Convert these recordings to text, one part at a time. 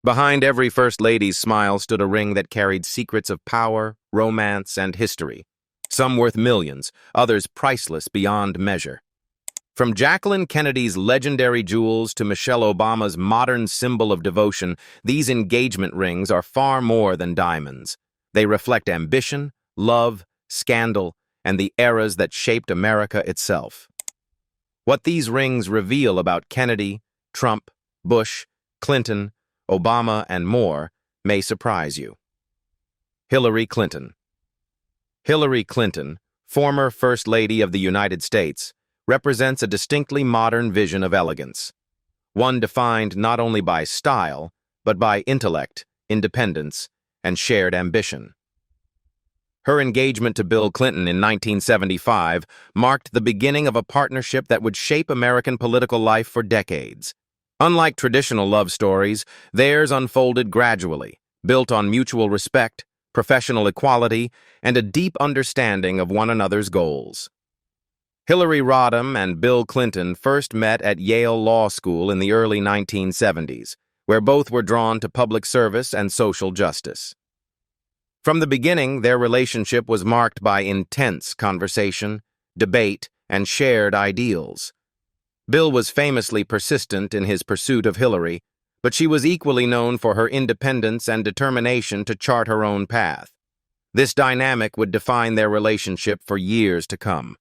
Behind every First Lady's smile stood a ring that carried secrets of power, romance, and history. Some worth millions, others priceless beyond measure. From Jacqueline Kennedy's legendary jewels to Michelle Obama's modern symbol of devotion, these engagement rings are far more than diamonds. They reflect ambition, love, scandal, and the eras that shaped America itself. What these rings reveal about Kennedy, Trump, Bush, Clinton, Obama, and more may surprise you. Hillary Clinton. Hillary Clinton, former First Lady of the United States, represents a distinctly modern vision of elegance, one defined not only by style, but by intellect, independence, and shared ambition. Her engagement to Bill Clinton in 1975 marked the beginning of a partnership that would shape American political life for decades. Unlike traditional love stories, theirs unfolded gradually, built on mutual respect, professional equality, and a deep understanding of one another's goals. Hillary Rodham and Bill Clinton first met at Yale Law School in the early 1970s, where both were drawn to public service and social justice. From the beginning, their relationship was marked by intense conversation, debate, and shared ideals. Bill was famously persistent in his pursuit of Hillary, but she was equally known for her independence and determination to chart her own path. This dynamic would define their relationship for years to come.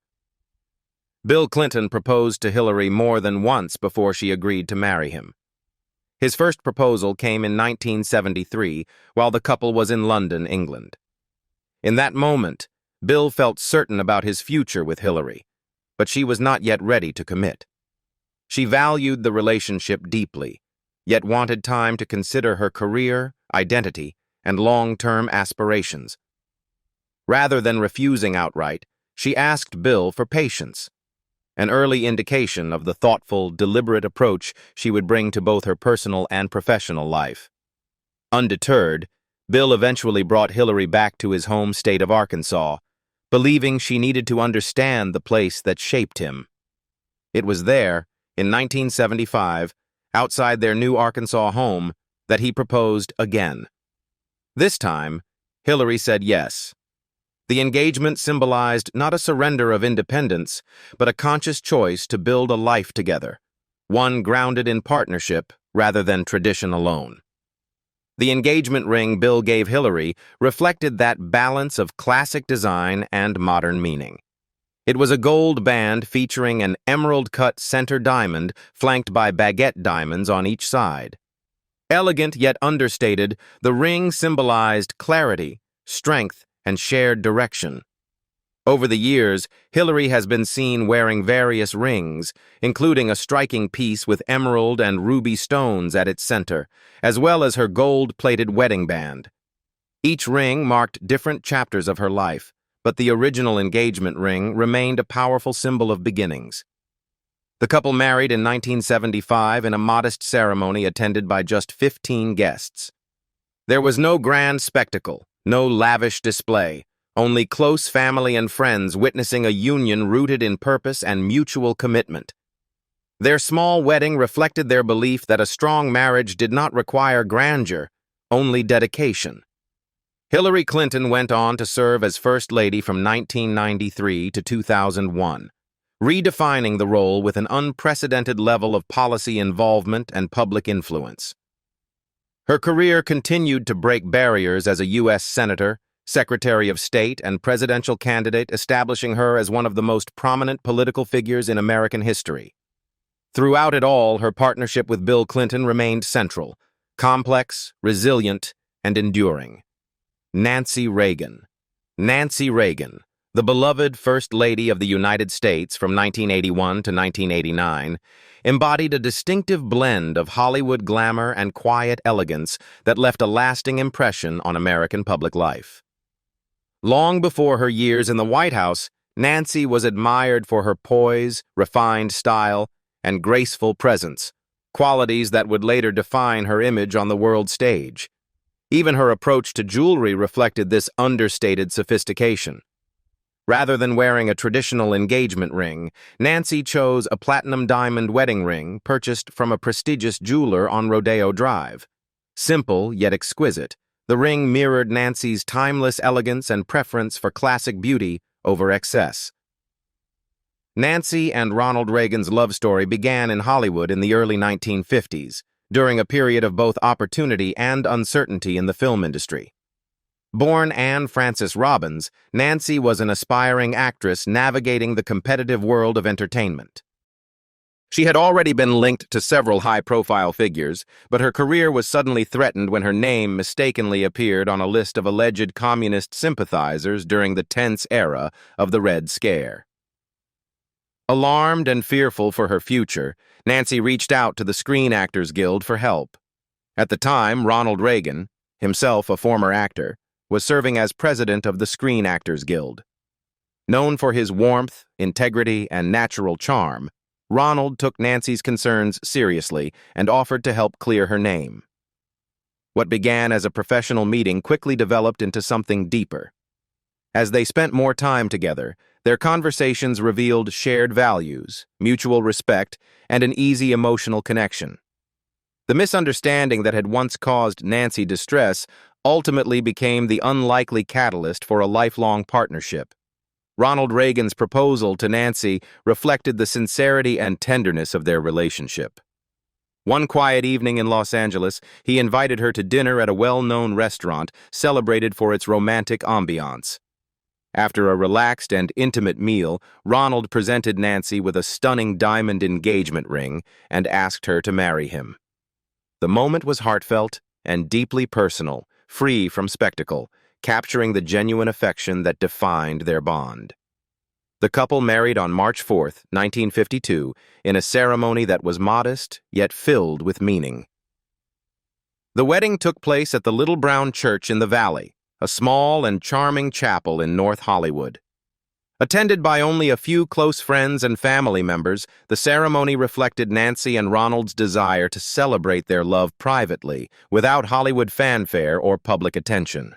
Bill Clinton proposed to Hillary more than once before she agreed to marry him. His first proposal came in 1973 while the couple was in London, England. In that moment, Bill felt certain about his future with Hillary, but she was not yet ready to commit. She valued the relationship deeply, yet wanted time to consider her career, identity, and long-term aspirations. Rather than refusing outright, she asked Bill for patience, an early indication of the thoughtful, deliberate approach she would bring to both her personal and professional life. Undeterred, Bill eventually brought Hillary back to his home state of Arkansas, believing she needed to understand the place that shaped him. It was there, in 1975, outside their new Arkansas home, that he proposed again. This time, Hillary said yes. The engagement symbolized not a surrender of independence, but a conscious choice to build a life together, one grounded in partnership rather than tradition alone. The engagement ring Bill gave Hillary reflected that balance of classic design and modern meaning. It was a gold band featuring an emerald-cut center diamond flanked by baguette diamonds on each side. Elegant yet understated, the ring symbolized clarity, strength, and shared direction. Over the years, Hillary has been seen wearing various rings, including a striking piece with emerald and ruby stones at its center, as well as her gold-plated wedding band. Each ring marked different chapters of her life, but the original engagement ring remained a powerful symbol of beginnings. The couple married in 1975 in a modest ceremony attended by just 15 guests. There was no grand spectacle, no lavish display, only close family and friends witnessing a union rooted in purpose and mutual commitment. Their small wedding reflected their belief that a strong marriage did not require grandeur, only dedication. Hillary Clinton went on to serve as First Lady from 1993 to 2001, redefining the role with an unprecedented level of policy involvement and public influence. Her career continued to break barriers as a U.S. Senator, Secretary of State, and presidential candidate, establishing her as one of the most prominent political figures in American history. Throughout it all, her partnership with Bill Clinton remained central, complex, resilient, and enduring. Nancy Reagan. Nancy Reagan, the beloved First Lady of the United States from 1981 to 1989, embodied a distinctive blend of Hollywood glamour and quiet elegance that left a lasting impression on American public life. Long before her years in the White House, Nancy was admired for her poise, refined style, and graceful presence, qualities that would later define her image on the world stage. Even her approach to jewelry reflected this understated sophistication. Rather than wearing a traditional engagement ring, Nancy chose a platinum diamond wedding ring purchased from a prestigious jeweler on Rodeo Drive. Simple yet exquisite, the ring mirrored Nancy's timeless elegance and preference for classic beauty over excess. Nancy and Ronald Reagan's love story began in Hollywood in the early 1950s, during a period of both opportunity and uncertainty in the film industry. Born Anne Frances Robbins, Nancy was an aspiring actress navigating the competitive world of entertainment. She had already been linked to several high-profile figures, but her career was suddenly threatened when her name mistakenly appeared on a list of alleged communist sympathizers during the tense era of the Red Scare. Alarmed and fearful for her future, Nancy reached out to the Screen Actors Guild for help. At the time, Ronald Reagan, himself a former actor, was serving as president of the Screen Actors Guild. Known for his warmth, integrity, and natural charm, Ronald took Nancy's concerns seriously and offered to help clear her name. What began as a professional meeting quickly developed into something deeper. As they spent more time together, their conversations revealed shared values, mutual respect, and an easy emotional connection. The misunderstanding that had once caused Nancy distress ultimately became the unlikely catalyst for a lifelong partnership. Ronald Reagan's proposal to Nancy reflected the sincerity and tenderness of their relationship. One quiet evening in Los Angeles, he invited her to dinner at a well-known restaurant celebrated for its romantic ambiance. After a relaxed and intimate meal, Ronald presented Nancy with a stunning diamond engagement ring and asked her to marry him. The moment was heartfelt and deeply personal, free from spectacle, capturing the genuine affection that defined their bond. The couple married on March 4, 1952, in a ceremony that was modest yet filled with meaning. The wedding took place at the Little Brown Church in the Valley, a small and charming chapel in North Hollywood. Attended by only a few close friends and family members, the ceremony reflected Nancy and Ronald's desire to celebrate their love privately, without Hollywood fanfare or public attention.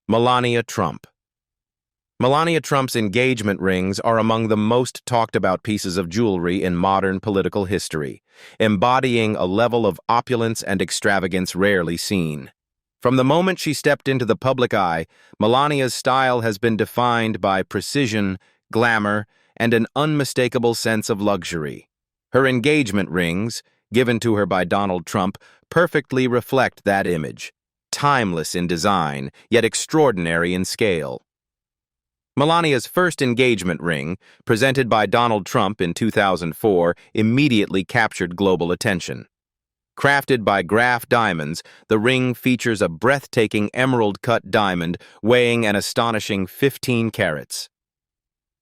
Melania Trump. Melania Trump's engagement rings are among the most talked-about pieces of jewelry in modern political history, embodying a level of opulence and extravagance rarely seen. From the moment she stepped into the public eye, Melania's style has been defined by precision, glamour, and an unmistakable sense of luxury. Her engagement rings, given to her by Donald Trump, perfectly reflect that image, timeless in design, yet extraordinary in scale. Melania's first engagement ring, presented by Donald Trump in 2004, immediately captured global attention. Crafted by Graf diamonds, the ring features a breathtaking emerald-cut diamond weighing an astonishing 15 carats.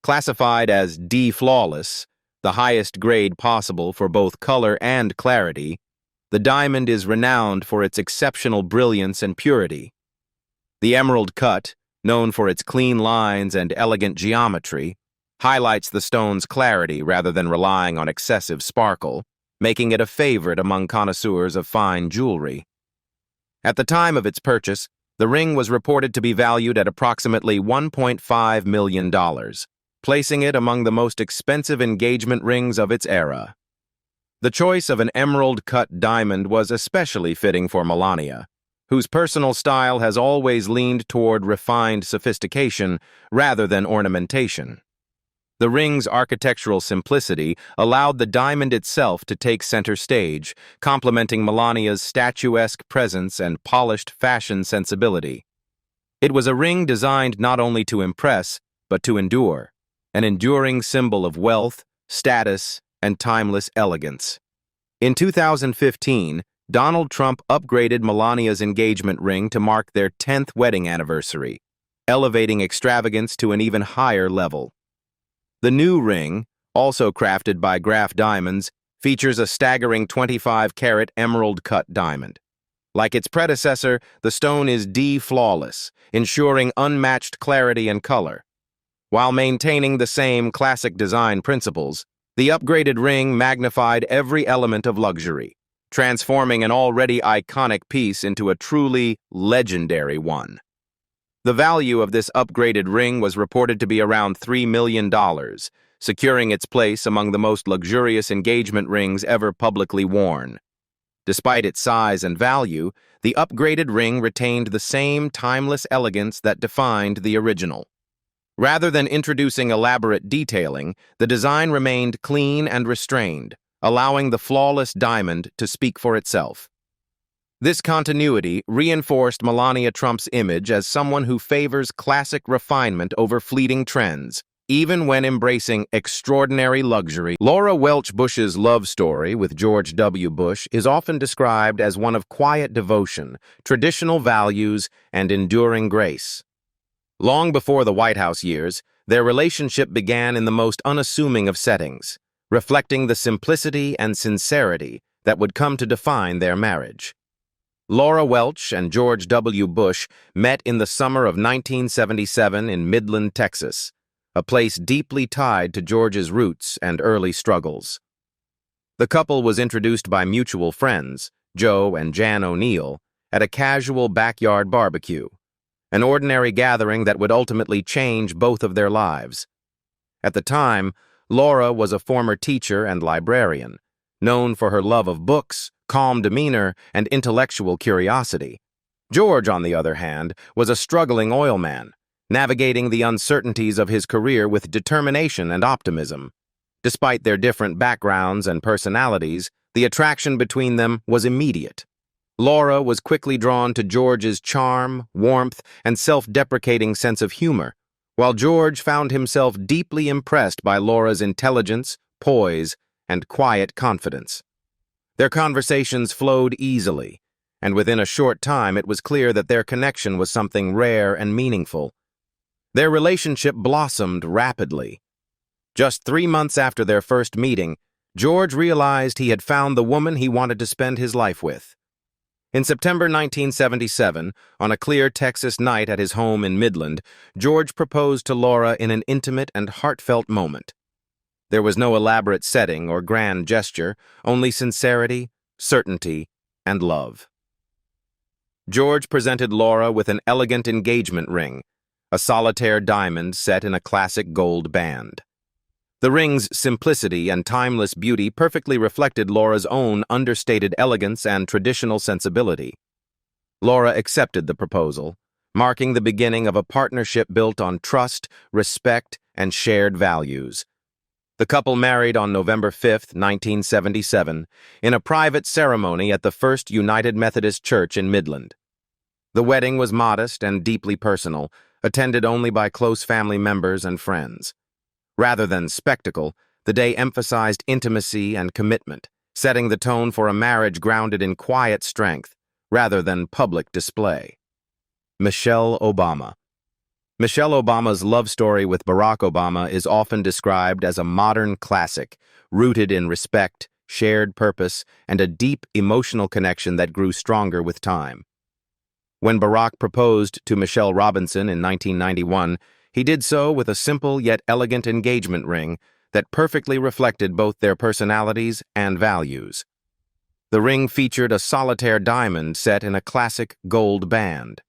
Classified as D-flawless, the highest grade possible for both color and clarity, the diamond is renowned for its exceptional brilliance and purity. The emerald cut, known for its clean lines and elegant geometry, highlights the stone's clarity rather than relying on excessive sparkle, making it a favorite among connoisseurs of fine jewelry. At the time of its purchase, the ring was reported to be valued at approximately $1.5 million, placing it among the most expensive engagement rings of its era. The choice of an emerald-cut diamond was especially fitting for Melania, whose personal style has always leaned toward refined sophistication rather than ornamentation. The ring's architectural simplicity allowed the diamond itself to take center stage, complementing Melania's statuesque presence and polished fashion sensibility. It was a ring designed not only to impress, but to endure, an enduring symbol of wealth, status, and timeless elegance. In 2015, Donald Trump upgraded Melania's engagement ring to mark their 10th wedding anniversary, elevating extravagance to an even higher level. The new ring, also crafted by Graf Diamonds, features a staggering 25-carat emerald-cut diamond. Like its predecessor, the stone is D-flawless, ensuring unmatched clarity and color. While maintaining the same classic design principles, the upgraded ring magnified every element of luxury, transforming an already iconic piece into a truly legendary one. The value of this upgraded ring was reported to be around $3 million, securing its place among the most luxurious engagement rings ever publicly worn. Despite its size and value, the upgraded ring retained the same timeless elegance that defined the original. Rather than introducing elaborate detailing, the design remained clean and restrained, allowing the flawless diamond to speak for itself. This continuity reinforced Melania Trump's image as someone who favors classic refinement over fleeting trends, even when embracing extraordinary luxury. Laura Welch Bush's love story with George W. Bush is often described as one of quiet devotion, traditional values, and enduring grace. Long before the White House years, their relationship began in the most unassuming of settings, reflecting the simplicity and sincerity that would come to define their marriage. Laura Welch and George W. Bush met in the summer of 1977 in Midland, Texas, a place deeply tied to George's roots and early struggles. The couple was introduced by mutual friends, Joe and Jan O'Neill, at a casual backyard barbecue, an ordinary gathering that would ultimately change both of their lives. At the time, Laura was a former teacher and librarian, known for her love of books, calm demeanor, and intellectual curiosity. George, on the other hand, was a struggling oil man, navigating the uncertainties of his career with determination and optimism. Despite their different backgrounds and personalities, the attraction between them was immediate. Laura was quickly drawn to George's charm, warmth, and self-deprecating sense of humor, while George found himself deeply impressed by Laura's intelligence, poise, and quiet confidence. Their conversations flowed easily, and within a short time it was clear that their connection was something rare and meaningful. Their relationship blossomed rapidly. Just 3 months after their first meeting, George realized he had found the woman he wanted to spend his life with. In September 1977, on a clear Texas night at his home in Midland, George proposed to Laura in an intimate and heartfelt moment. There was no elaborate setting or grand gesture, only sincerity, certainty, and love. George presented Laura with an elegant engagement ring, a solitaire diamond set in a classic gold band. The ring's simplicity and timeless beauty perfectly reflected Laura's own understated elegance and traditional sensibility. Laura accepted the proposal, marking the beginning of a partnership built on trust, respect, and shared values. The couple married on November 5, 1977, in a private ceremony at the First United Methodist Church in Midland. The wedding was modest and deeply personal, attended only by close family members and friends. Rather than spectacle, the day emphasized intimacy and commitment, setting the tone for a marriage grounded in quiet strength, rather than public display. Michelle Obama. Michelle Obama's love story with Barack Obama is often described as a modern classic, rooted in respect, shared purpose, and a deep emotional connection that grew stronger with time. When Barack proposed to Michelle Robinson in 1991, he did so with a simple yet elegant engagement ring that perfectly reflected both their personalities and values. The ring featured a solitaire diamond set in a classic gold band.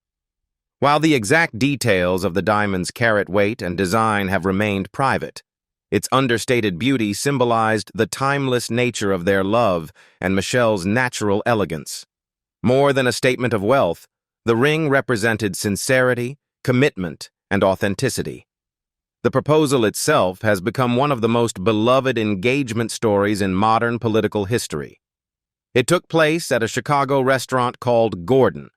While the exact details of the diamond's carat weight and design have remained private, its understated beauty symbolized the timeless nature of their love and Michelle's natural elegance. More than a statement of wealth, the ring represented sincerity, commitment, and authenticity. The proposal itself has become one of the most beloved engagement stories in modern political history. It took place at a Chicago restaurant called Gordon,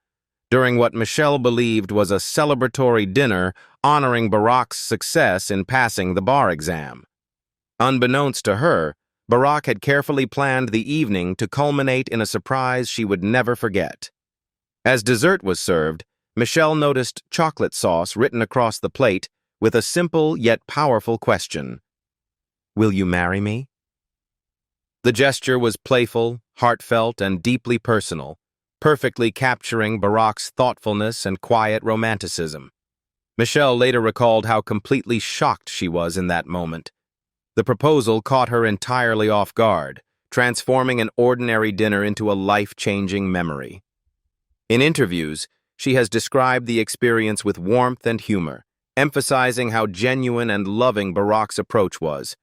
during what Michelle believed was a celebratory dinner honoring Barack's success in passing the bar exam. Unbeknownst to her, Barack had carefully planned the evening to culminate in a surprise she would never forget. As dessert was served, Michelle noticed chocolate sauce written across the plate with a simple yet powerful question. "Will you marry me?" The gesture was playful, heartfelt, and deeply personal, perfectly capturing Barack's thoughtfulness and quiet romanticism. Michelle later recalled how completely shocked she was in that moment. The proposal caught her entirely off guard, transforming an ordinary dinner into a life-changing memory. In interviews, she has described the experience with warmth and humor, emphasizing how genuine and loving Barack's approach was.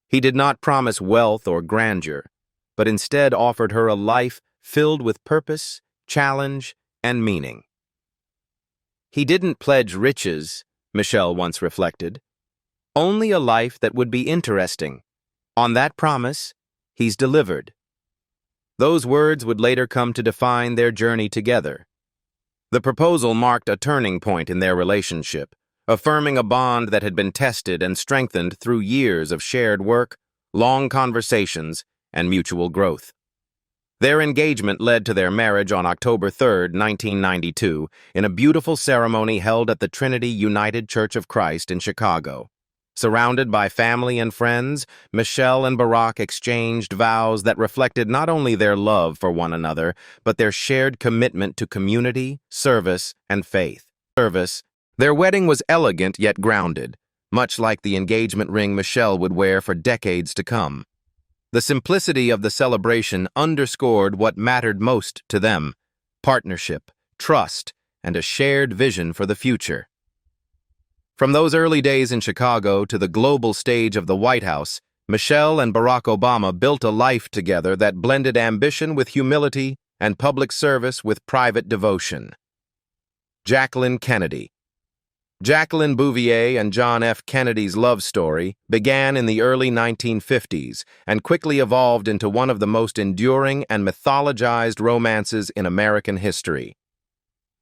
He did not promise wealth or grandeur, but instead offered her a life filled with purpose, challenge, and meaning. He didn't pledge riches, Michelle once reflected, only a life that would be interesting. On that promise, he's delivered. Those words would later come to define their journey together. The proposal marked a turning point in their relationship, affirming a bond that had been tested and strengthened through years of shared work, long conversations, and mutual growth. Their engagement led to their marriage on October 3, 1992, in a beautiful ceremony held at the Trinity United Church of Christ in Chicago. Surrounded by family and friends, Michelle and Barack exchanged vows that reflected not only their love for one another, but their shared commitment to community, service, and faith. Their wedding was elegant yet grounded, much like the engagement ring Michelle would wear for decades to come. The simplicity of the celebration underscored what mattered most to them: partnership, trust, and a shared vision for the future. From those early days in Chicago to the global stage of the White House, Michelle and Barack Obama built a life together that blended ambition with humility and public service with private devotion. Jacqueline Kennedy. Jacqueline Bouvier and John F. Kennedy's love story began in the early 1950s and quickly evolved into one of the most enduring and mythologized romances in American history.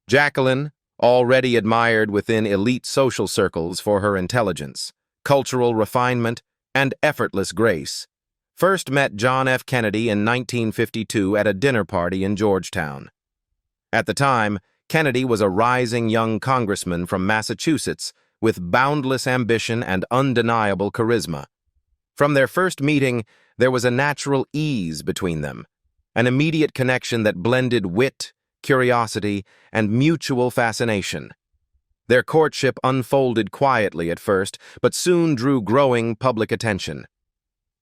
Jacqueline, already admired within elite social circles for her intelligence, cultural refinement, and effortless grace, first met John F. Kennedy in 1952 at a dinner party in Georgetown. At the time, Kennedy was a rising young congressman from Massachusetts with boundless ambition and undeniable charisma. From their first meeting, there was a natural ease between them, an immediate connection that blended wit, curiosity, and mutual fascination. Their courtship unfolded quietly at first, but soon drew growing public attention.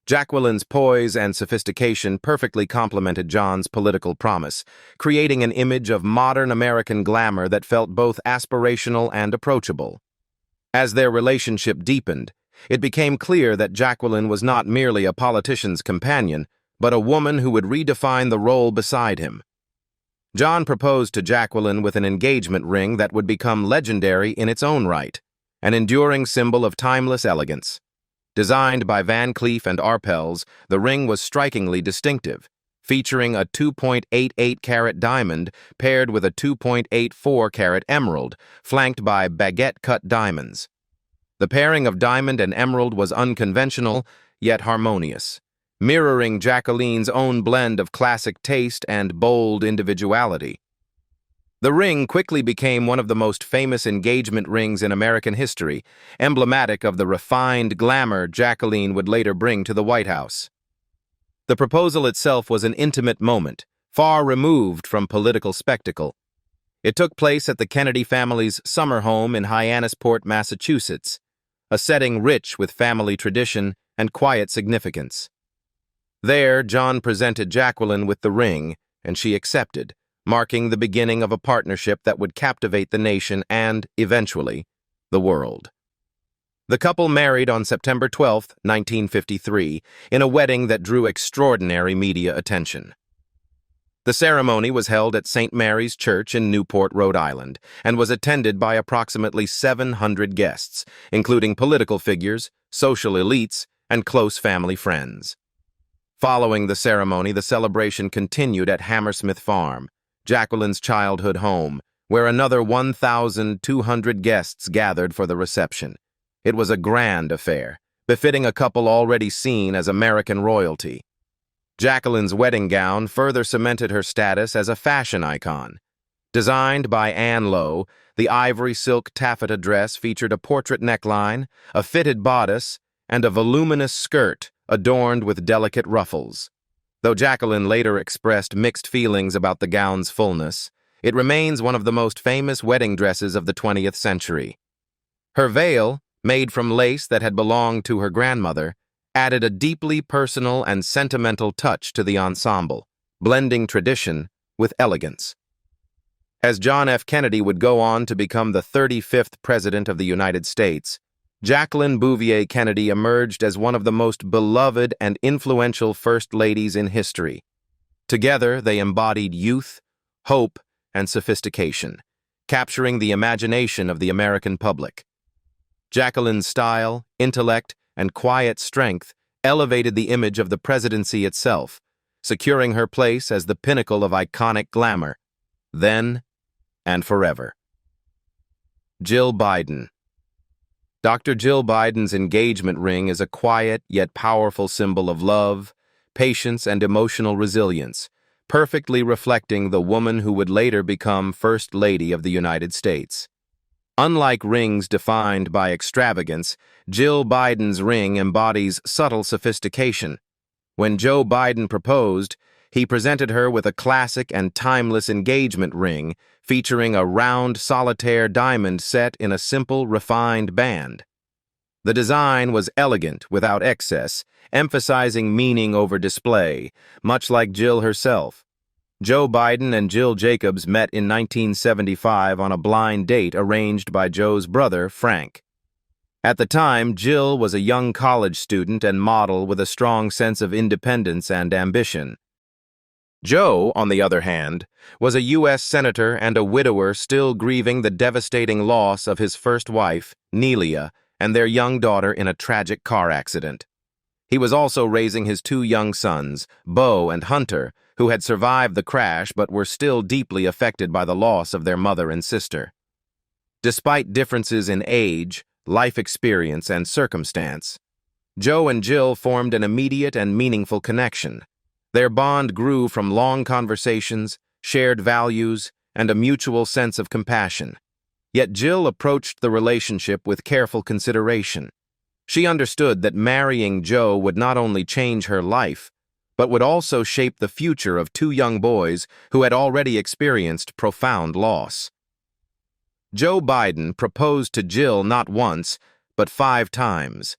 Jacqueline's poise and sophistication perfectly complemented John's political promise, creating an image of modern American glamour that felt both aspirational and approachable. As their relationship deepened, it became clear that Jacqueline was not merely a politician's companion, but a woman who would redefine the role beside him. John proposed to Jacqueline with an engagement ring that would become legendary in its own right, an enduring symbol of timeless elegance. Designed by Van Cleef and Arpels, the ring was strikingly distinctive, featuring a 2.88-carat diamond paired with a 2.84-carat emerald, flanked by baguette-cut diamonds. The pairing of diamond and emerald was unconventional, yet harmonious, mirroring Jacqueline's own blend of classic taste and bold individuality. The ring quickly became one of the most famous engagement rings in American history, emblematic of the refined glamour Jacqueline would later bring to the White House. The proposal itself was an intimate moment, far removed from political spectacle. It took place at the Kennedy family's summer home in Hyannisport, Massachusetts, a setting rich with family tradition and quiet significance. There, John presented Jacqueline with the ring, and she accepted, marking the beginning of a partnership that would captivate the nation and, eventually, the world. The couple married on September 12, 1953, in a wedding that drew extraordinary media attention. The ceremony was held at St. Mary's Church in Newport, Rhode Island, and was attended by approximately 700 guests, including political figures, social elites, and close family friends. Following the ceremony, the celebration continued at Hammersmith Farm, Jacqueline's childhood home, where another 1,200 guests gathered for the reception. It was a grand affair, befitting a couple already seen as American royalty. Jacqueline's wedding gown further cemented her status as a fashion icon. Designed by Anne Lowe, the ivory silk taffeta dress featured a portrait neckline, a fitted bodice, and a voluminous skirt adorned with delicate ruffles. Though Jacqueline later expressed mixed feelings about the gown's fullness, it remains one of the most famous wedding dresses of the 20th century. Her veil, made from lace that had belonged to her grandmother, added a deeply personal and sentimental touch to the ensemble, blending tradition with elegance. As John F. Kennedy would go on to become the 35th President of the United States, Jacqueline Bouvier Kennedy emerged as one of the most beloved and influential First Ladies in history. Together, they embodied youth, hope, and sophistication, capturing the imagination of the American public. Jacqueline's style, intellect, and quiet strength elevated the image of the presidency itself, securing her place as the pinnacle of iconic glamour, then and forever. Jill Biden. Dr. Jill Biden's engagement ring is a quiet yet powerful symbol of love, patience, and emotional resilience, perfectly reflecting the woman who would later become First Lady of the United States. Unlike rings defined by extravagance, Jill Biden's ring embodies subtle sophistication. When Joe Biden proposed, he presented her with a classic and timeless engagement ring featuring a round solitaire diamond set in a simple, refined band. The design was elegant without excess, emphasizing meaning over display, much like Jill herself. Joe Biden and Jill Jacobs met in 1975 on a blind date arranged by Joe's brother, Frank. At the time, Jill was a young college student and model with a strong sense of independence and ambition. Joe, on the other hand, was a U.S. senator and a widower still grieving the devastating loss of his first wife, Nelia, and their young daughter in a tragic car accident. He was also raising his two young sons, Beau and Hunter, who had survived the crash but were still deeply affected by the loss of their mother and sister. Despite differences in age, life experience, and circumstance, Joe and Jill formed an immediate and meaningful connection. Their bond grew from long conversations, shared values, and a mutual sense of compassion. Yet Jill approached the relationship with careful consideration. She understood that marrying Joe would not only change her life, but would also shape the future of two young boys who had already experienced profound loss. Joe Biden proposed to Jill not once, but 5 times.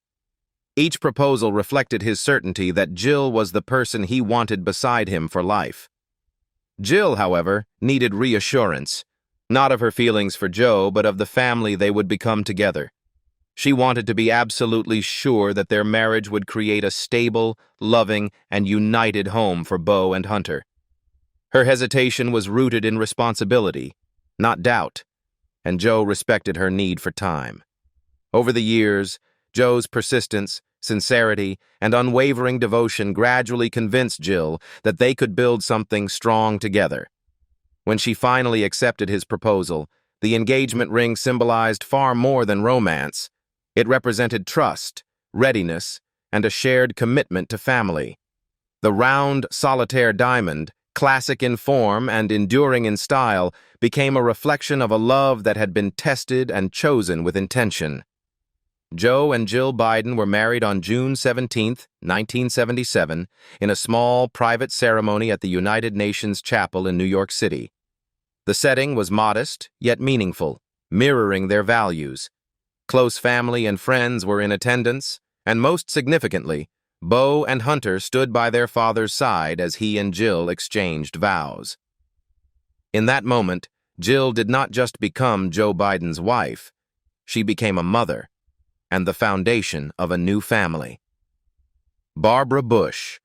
Each proposal reflected his certainty that Jill was the person he wanted beside him for life. Jill, however, needed reassurance, not of her feelings for Joe, but of the family they would become together. She wanted to be absolutely sure that their marriage would create a stable, loving, and united home for Beau and Hunter. Her hesitation was rooted in responsibility, not doubt, and Joe respected her need for time. Over the years, Joe's persistence, sincerity, and unwavering devotion gradually convinced Jill that they could build something strong together. When she finally accepted his proposal, the engagement ring symbolized far more than romance. It represented trust, readiness, and a shared commitment to family. The round, solitaire diamond, classic in form and enduring in style, became a reflection of a love that had been tested and chosen with intention. Joe and Jill Biden were married on June 17, 1977, in a small, private ceremony at the United Nations Chapel in New York City. The setting was modest, yet meaningful, mirroring their values. Close family and friends were in attendance, and most significantly, Beau and Hunter stood by their father's side as he and Jill exchanged vows. In that moment, Jill did not just become Joe Biden's wife, she became a mother, and the foundation of a new family. Barbara Bush.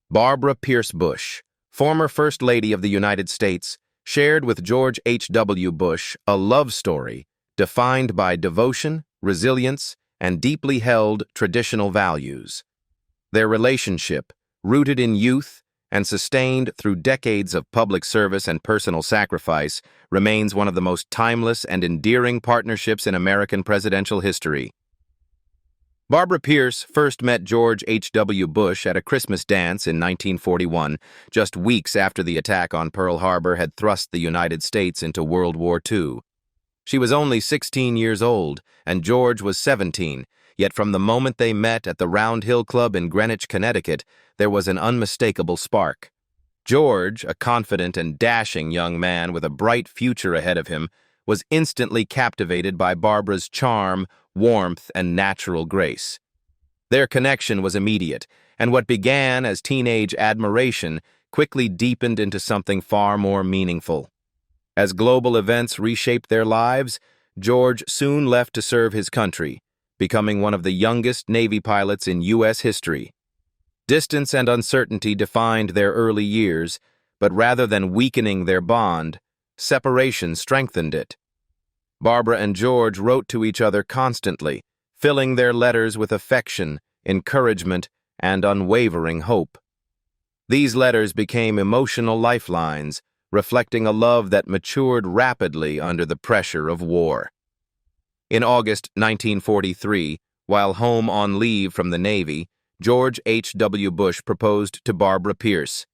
Barbara Pierce Bush, former First Lady of the United States, shared with George H.W. Bush a love story defined by devotion, resilience, and deeply held traditional values. Their relationship, rooted in youth and sustained through decades of public service and personal sacrifice, remains one of the most timeless and endearing partnerships in American presidential history. Barbara Pierce first met George H.W. Bush at a Christmas dance in 1941, just weeks after the attack on Pearl Harbor had thrust the United States into World War II. She was only 16 years old, and George was 17, yet from the moment they met at the Round Hill Club in Greenwich, Connecticut, there was an unmistakable spark. George, a confident and dashing young man with a bright future ahead of him, was instantly captivated by Barbara's charm, warmth, and natural grace. Their connection was immediate, and what began as teenage admiration quickly deepened into something far more meaningful. As global events reshaped their lives, George soon left to serve his country, becoming one of the youngest Navy pilots in U.S. history. Distance and uncertainty defined their early years, but rather than weakening their bond, separation strengthened it. Barbara and George wrote to each other constantly, filling their letters with affection, encouragement, and unwavering hope. These letters became emotional lifelines, reflecting a love that matured rapidly under the pressure of war. In August 1943, while home on leave from the Navy, George H.W. Bush proposed to Barbara Pierce.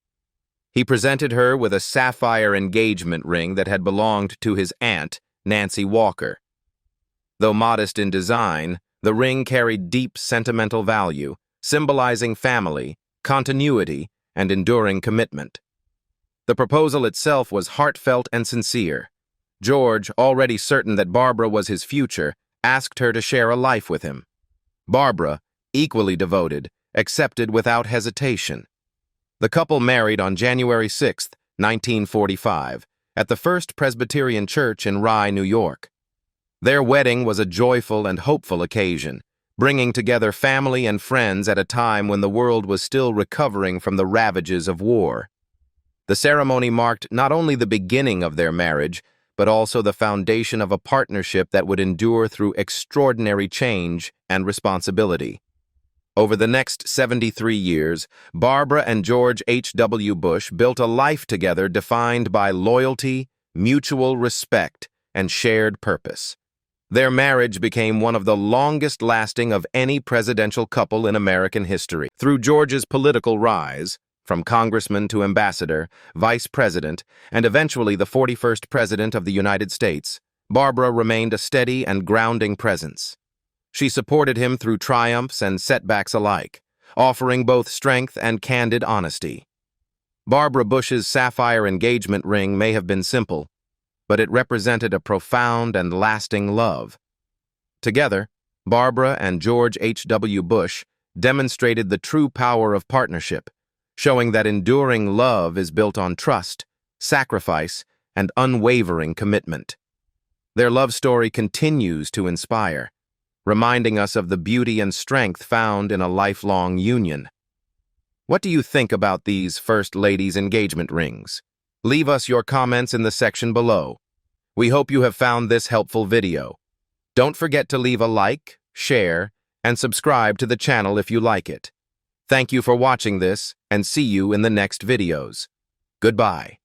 He presented her with a sapphire engagement ring that had belonged to his aunt, Nancy Walker. Though modest in design, the ring carried deep sentimental value, symbolizing family, continuity, and enduring commitment. The proposal itself was heartfelt and sincere. George, already certain that Barbara was his future, asked her to share a life with him. Barbara, equally devoted, accepted without hesitation. The couple married on January 6, 1945, at the First Presbyterian Church in Rye, New York. Their wedding was a joyful and hopeful occasion, bringing together family and friends at a time when the world was still recovering from the ravages of war. The ceremony marked not only the beginning of their marriage, but also the foundation of a partnership that would endure through extraordinary change and responsibility. Over the next 73 years, Barbara and George H.W. Bush built a life together defined by loyalty, mutual respect, and shared purpose. Their marriage became one of the longest-lasting of any presidential couple in American history. Through George's political rise, from congressman to ambassador, vice president, and eventually the 41st president of the United States, Barbara remained a steady and grounding presence. She supported him through triumphs and setbacks alike, offering both strength and candid honesty. Barbara Bush's sapphire engagement ring may have been simple, but it represented a profound and lasting love. Together, Barbara and George H.W. Bush demonstrated the true power of partnership, showing that enduring love is built on trust, sacrifice, and unwavering commitment. Their love story continues to inspire, reminding us of the beauty and strength found in a lifelong union. What do you think about these First Ladies' engagement rings? Leave us your comments in the section below. We hope you have found this helpful video. Don't forget to leave a like, share, and subscribe to the channel if you like it. Thank you for watching this, and see you in the next videos. Goodbye.